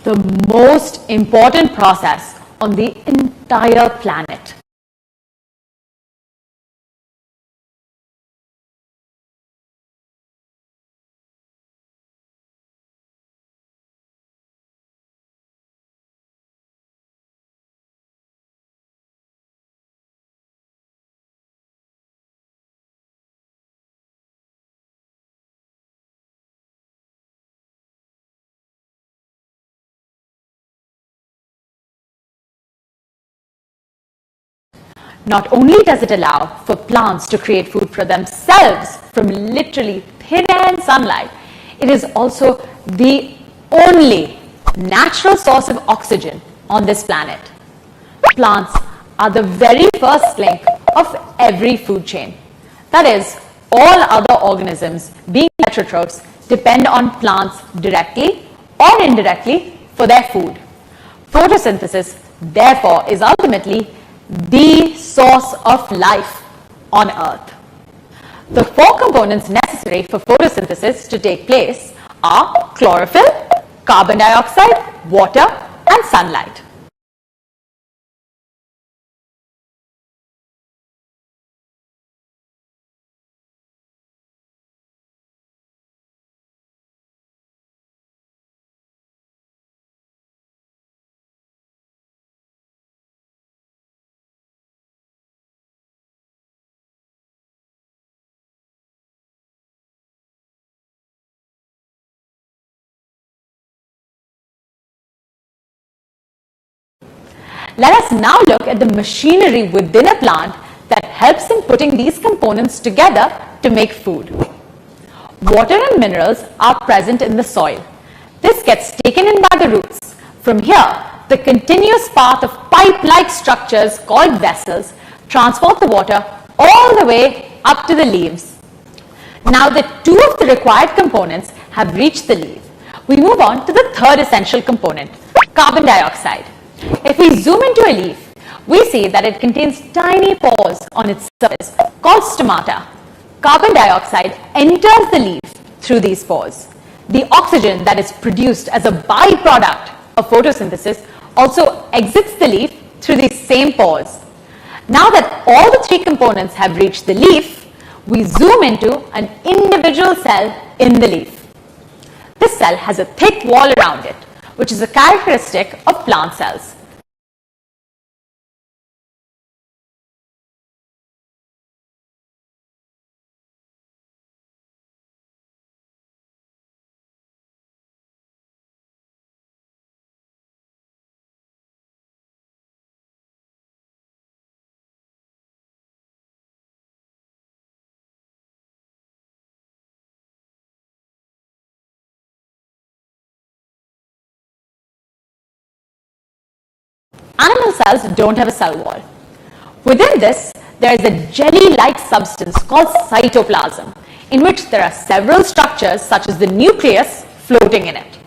the most important process on the entire planet. Not only does it allow for plants to create food for themselves from literally thin air and sunlight, it is also the only natural source of oxygen on this planet. Plants are the very first link of every food chain. That is, all other organisms, being heterotrophs, depend on plants directly or indirectly for their food. Photosynthesis, therefore, is ultimately the source of life on Earth. The four components necessary for photosynthesis to take place are chlorophyll, carbon dioxide, water, and sunlight. Let us now look at the machinery within a plant that helps in putting these components together to make food. Water and minerals are present in the soil. This gets taken in by the roots. From here, the continuous path of pipe-like structures called vessels transport the water all the way up to the leaves. Now that two of the required components have reached the leaf, we move on to the third essential component, carbon dioxide. If we zoom into a leaf, we see that it contains tiny pores on its surface called stomata. Carbon dioxide enters the leaf through these pores. The oxygen that is produced as a byproduct of photosynthesis also exits the leaf through these same pores. Now that all the three components have reached the leaf, we zoom into an individual cell in the leaf. This cell has a thick wall around it, which is a characteristic of plant cells. Animal cells don't have a cell wall. Within this, there is a jelly-like substance called cytoplasm, in which there are several structures such as the nucleus floating in it.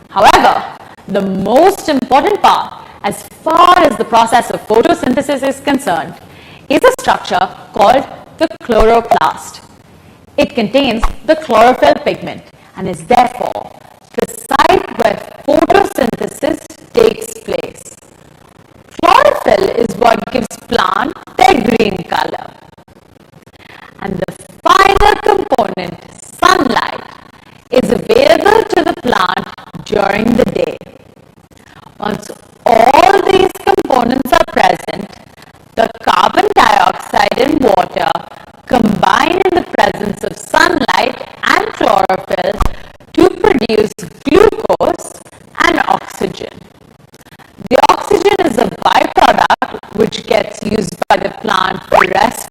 However, the most important part, as far as the process of photosynthesis is concerned, is a structure called the chloroplast. It contains the chlorophyll pigment and is therefore the site where photosynthesis takes place. Chlorophyll is what gives plant their green color. And the final component, sunlight, is available to the plant during the day. Once all these components are present, the carbon dioxide and water combine in the presence of sunlight and chlorophyll to produce glucose and oxygen. The oxygen is a byproduct which gets used by the plant for respiration